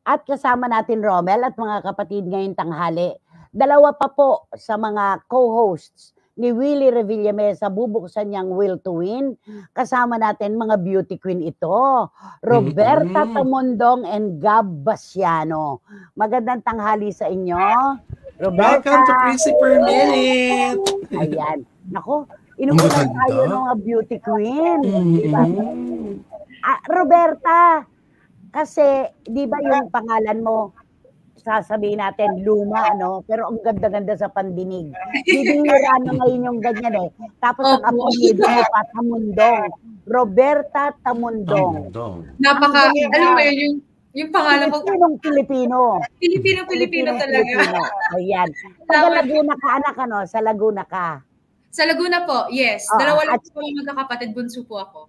At kasama natin Romel at mga kapatid ngayong tanghali. Dalawa pa po sa mga co-hosts ni Willie Revillame sa bubuksan niyang Will to Win. Kasama natin mga beauty queen ito. Roberta Tamondong and Gab Basiano. Magandang tanghali sa inyo. Roberta. Welcome to Chrissy Per Minute. Ayan. Nako, inuulan tayo ng mga beauty queen. Diba? Roberta, kasi, di ba yung pangalan mo, sasabihin natin, luma, ano? Pero ang ganda-ganda sa pandinig. Bibihira na ngayon yung ganyan eh. Tapos ang apelyido mo pa, Tamundong. Roberta Tamundong. Napaka, alam mo yun, yung pangalan ko. Pilipino. Pilipino talaga. Ayan. Sa Laguna ka, anak, ano? Sa Laguna ka. Sa Laguna po, yes. Dalawa lang po yung magkakapatid, bunso po ako.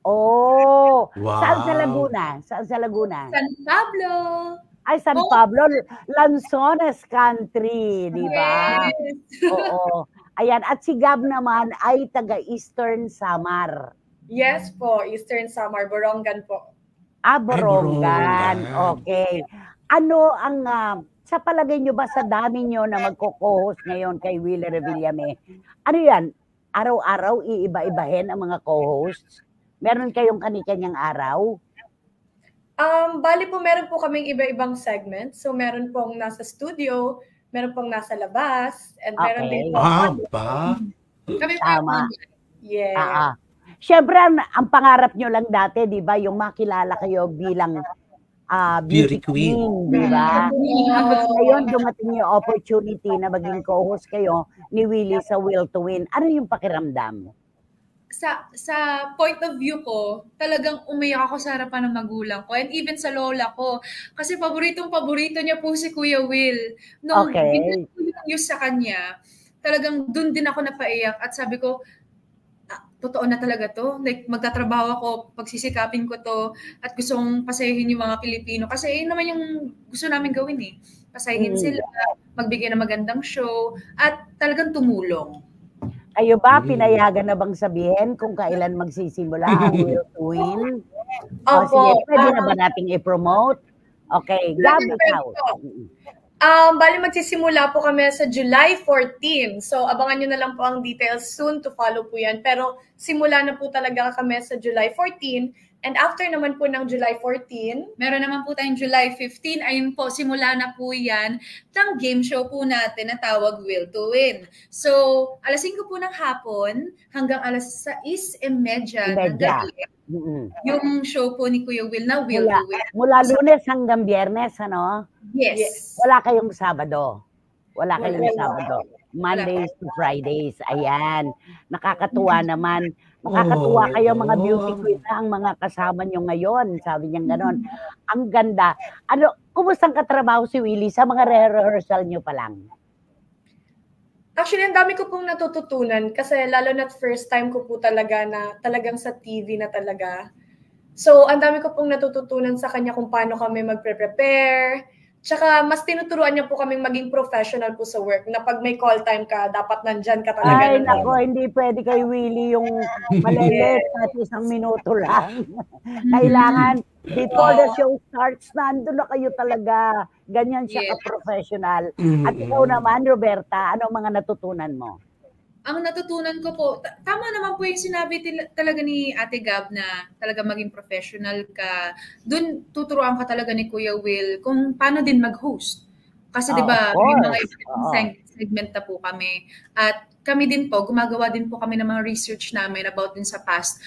Oh, wow. Saan sa Laguna? Saan sa Laguna? San Pablo. Ay, San Pablo, Lanzones Country, di ba? Yes. Oo. Ayan, at si Gab naman ay taga Eastern Samar. Yes po, Eastern Samar, Borongan po. Borongan. Okay. Ano ang, sa palagay nyo ba sa dami nyo na magko-co-host ngayon kay Willie Revillame, ano yan? Araw-araw iiba-ibahin ang mga co-hosts? Meron kayong kani-kanyang araw? Bali po, meron po kaming iba-ibang segments. So, meron pong nasa studio, meron pong nasa labas, and meron din po. Kami tama. Yeah. Siyempre, ang pangarap nyo lang dati, di ba, yung makilala kayo bilang beauty queen, di ba? Tapos ngayon, dumating yung opportunity na maging co-host kayo ni Willie sa Will to Win. Ano yung pakiramdam? Sa point of view ko, talagang umiyak ako sa harapan ng magulang ko and even sa lola ko. Kasi paboritong-paborito niya po si Kuya Will. Nung binigay ko yung news sa kanya, talagang dun din ako napaiyak at sabi ko, totoo na talaga to. Like, magtatrabaho ako, pagsisikapin ko to at gusto kong pasayahin yung mga Pilipino. Kasi yun naman yung gusto namin gawin eh. Pasayahin sila, magbigay ng magandang show at talagang tumulong. Kayo ba, pinayagan na bang sabihin kung kailan magsisimula ang Will to Win? Sige, pwede na ba nating i-promote? Okay, Gabi, ikaw. Bali, magsisimula po kami sa July 14. So, abangan nyo na lang po ang details soon to follow po yan. Pero, simula na po talaga kami sa July 14. And after naman po ng July 14, meron naman po tayong July 15. Ayun po, simula na po yan ng game show po natin na tawag Will to Win. So, alas 5 po ng hapon hanggang alas 6:30 ng gabi. Yung show po ni Kuya Will na Will to Win. Mula Lunes hanggang Biyernes, ano? Yes. Wala kayong Sabado. Wala kayong Sabado. Mondays to Fridays. Ayan. Nakakatuwa naman. Nakakatuwa kayo mga beauty queen na ang mga kasama nyo ngayon. Sabi niya gano'n. Ang ganda. Ano, kumustang katrabaho si Willie sa mga rehearsal nyo pa lang? Actually, ang dami ko pong natututunan kasi lalo na first time ko po talaga na talagang sa TV na talaga. So, ang dami ko pong natututunan sa kanya kung paano kami magpre-prepare. Tsaka, mas tinuturuan niya po kaming maging professional po sa work na pag may call time ka, dapat nandyan ka talaga. Ay, nako, hindi pwede kay Willie yung malilit at 1 minuto lang. Kailangan, before the show starts, nandun na kayo talaga. Ganyan siya ka-professional. At ikaw naman, Roberta, ano mga natutunan mo? Ang natutunan ko po, tama naman po yung sinabi talaga ni Ate Gab na talaga maging professional ka. Doon tuturuan ka talaga ni Kuya Will kung paano din mag-host. Kasi di ba may mga segment na po kami. At kami din po, gumagawa din po kami ng mga research namin about din sa past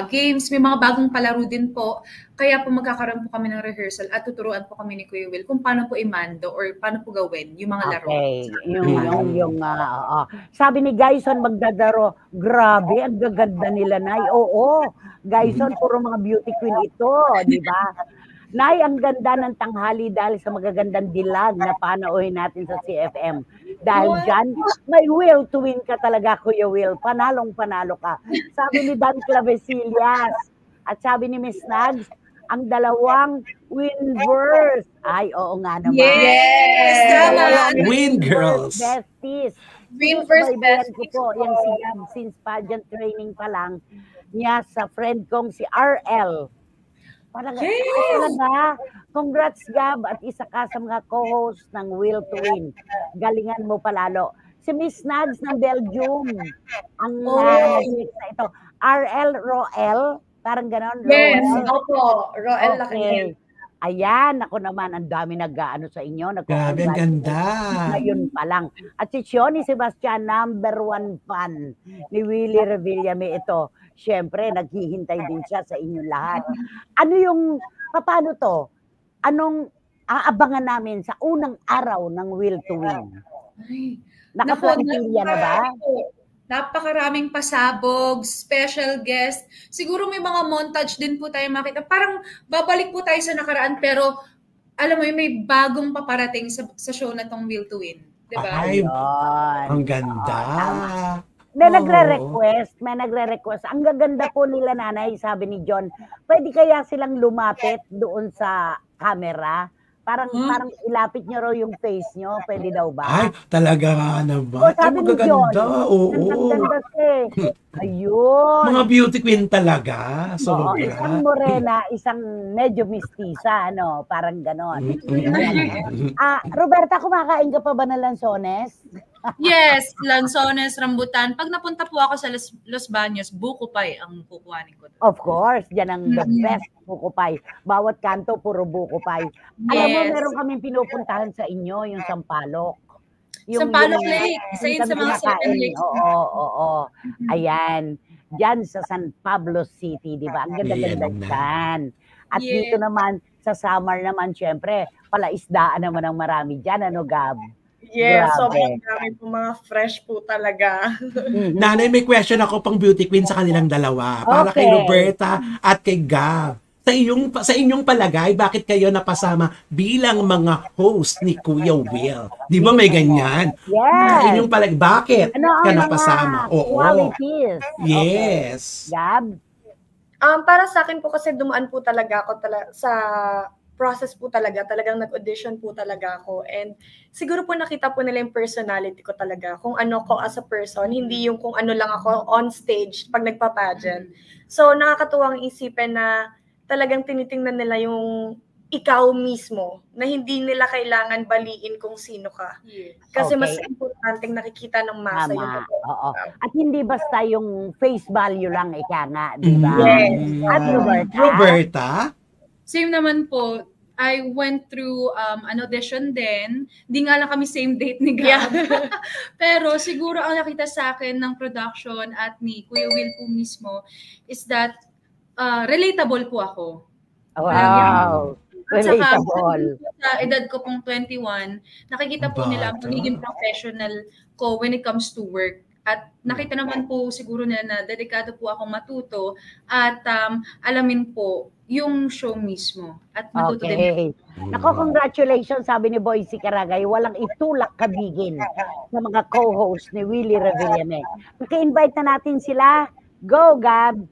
games. May mga bagong palaro din po. Kaya po magkakaroon po kami ng rehearsal at tuturuan po kami ni Kuya Will kung paano po imando or paano po gawin yung mga laro. Okay. Sabi ni Gaison magdadaro, grabe, ang gaganda nila, Nay. Oo, Gaison, puro mga beauty queen ito, di ba? Nay, ang ganda ng tanghali dahil sa magagandang dilag na panauhin natin sa CFM. Dahil dyan, may Will to Win ka talaga, Kuya Will. Panalong-panalo ka. Sabi ni Dan Clavesillas at sabi ni Miss Nags, ang dalawang Winverse. Ay, oo nga naman. Yes! Win Girls. Besties. Winverse Besties. Ko po, yung si Gab, since pageant training pa lang, niya sa friend kong si RL. Talaga. Congrats, Gab, at isa ka sa mga co-host ng Will to Win. Galingan mo palalo. Si Miss Nads ng Belgium, ang na ito. RL Roel, parang ganon. Yes, Roel. opo. Roel Okay. Ayan, ako naman, ang dami nag-ano sa inyo. Grabe, ang ganda. Ngayon pa lang. At si Shoni Sebastian, #1 fan ni Willie Revillame ito. Siyempre, naghihintay din siya sa inyong lahat. Ano yung, paano to? Anong aabangan namin sa unang araw ng Will to Win? Nakaplantilya na ba? Napakaraming pasabog, special guest. Siguro may mga montage din po tayo makita. Parang babalik po tayo sa nakaraan pero alam mo yun, may bagong paparating sa show na tong Will to Win. Diba? Ay, ang ganda. May nagre-request. Ang gaganda po nila, nanay, sabi ni John. Pwede kaya silang lumapit doon sa camera? Parang ilapit nyo raw yung face nyo. Pwede daw ba? Ay, talaga nga naman. Ay, magaganda. Oo. Ayun. Mga beauty queen talaga. Oo, isang morena, isang medyo mistisa, ano? Parang ganon. Roberta, kumakain ka pa ba ng lansones? Yes, lansones, rambutan. Pag napunta po ako sa Los Baños, buko pie ang kukuhanin ko. Of course, yan ang the best buko pie. Bawat kanto, puro buko pie. Alam mo, meron kaming pinupuntahan sa inyo, yung Sampaloc. Sampaloc Lake. Isa yun sa mga 7 lakes. Oo. Ayan. Diyan sa San Pablo City, di ba? Ang ganda-ganda dyan. At dito naman, sa summer naman, syempre, palaisdaan naman ang marami dyan. Ano, Gab? Yes, sobrang dami po, mga fresh po talaga. Nanay, may question ako pang beauty queen sa kanilang dalawa. Para kay Roberta at kay Gab. Sa inyong palagay, bakit kayo napasama bilang mga host ni Kuya Will? Di ba may ganyan? Yes. Sa inyong palagay, bakit ka napasama? Qualities. Yes. Okay. Gab? Para sa akin po kasi dumaan po talaga ako sa process po talagang nag-audition po talaga ako. And siguro po nakita po nila yung personality ko talaga, kung ano ko as a person, hindi yung kung ano lang ako on stage pag nagpa-pageant. So nakakatuwang isipin na talagang tinitingnan nila yung ikaw mismo, na hindi nila kailangan baliin kung sino ka. Kasi mas importanteng nakikita ng masa yung oo. At hindi basta yung face value lang, ika nga, di ba? Yes. At Roberta? Same naman po. I went through an audition din. Hindi nga lang kami same date ni Gab. Pero siguro ang nakita sa akin ng production at ni Kuya Will po mismo is that relatable po ako. Wow! Relatable. Sa edad ko pong 21, nakikita po nila ang pagiging professional ko when it comes to work. At nakita naman po siguro nila na dedikado po akong matuto at alamin po yung show mismo at matuto din. Nako, congratulations, sabi ni Boycie Caragay, walang itulak kabigin sa mga co-host ni Willie Revillame. Maka-invite na natin sila. Go, Gab!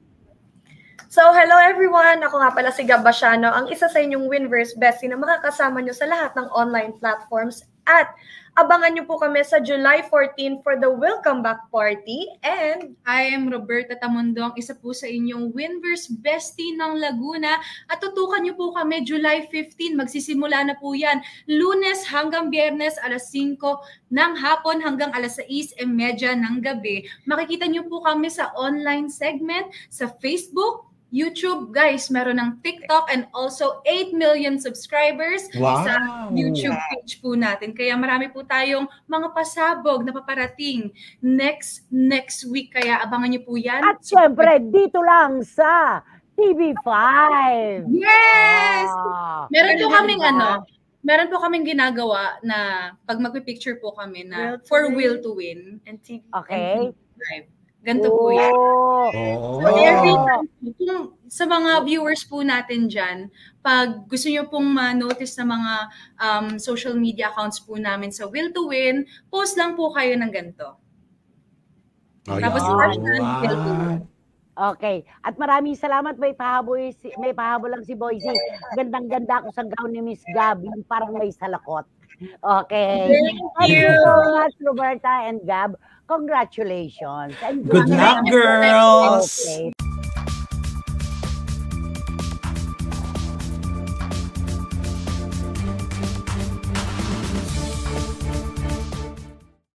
So, hello everyone! Ako nga pala si Gab Basiano, ang isa sa inyong Winverse Bestie na makakasama nyo sa lahat ng online platforms. At abangan nyo po kami sa July 14 for the Welcome Back Party. And I am Roberta Tamundong, isa po sa inyong Winverse Bestie ng Laguna. At tutukan nyo po kami July 15. Magsisimula na po yan. Lunes hanggang Biyernes, alas 5 ng hapon hanggang alas 6:30 ng gabi. Makikita nyo po kami sa online segment, sa Facebook, YouTube, guys, meron ng TikTok and also 8 million subscribers sa YouTube page po natin. Kaya marami po tayong mga pasabog na paparating next week. Kaya abangan niyo po yan. At syempre, dito lang sa TV5. Yes! Meron po kaming ginagawa na pag magpipicture po kami na for Will to Win. And TV, okay. And ganito po yan. So every time, sa mga viewers po natin dyan, pag gusto nyo pong ma-notice na mga social media accounts po namin sa Will to Win, post lang po kayo ng ganito. Tapos Will to Win. Okay. At maraming salamat. May pahabol lang si Boycie. Gandang-ganda ako sa gown ni Miss Gab. Yung parang may salakot. Okay. Thank you so much, Roberta and Gab. Congratulations. And good luck, girls. Okay.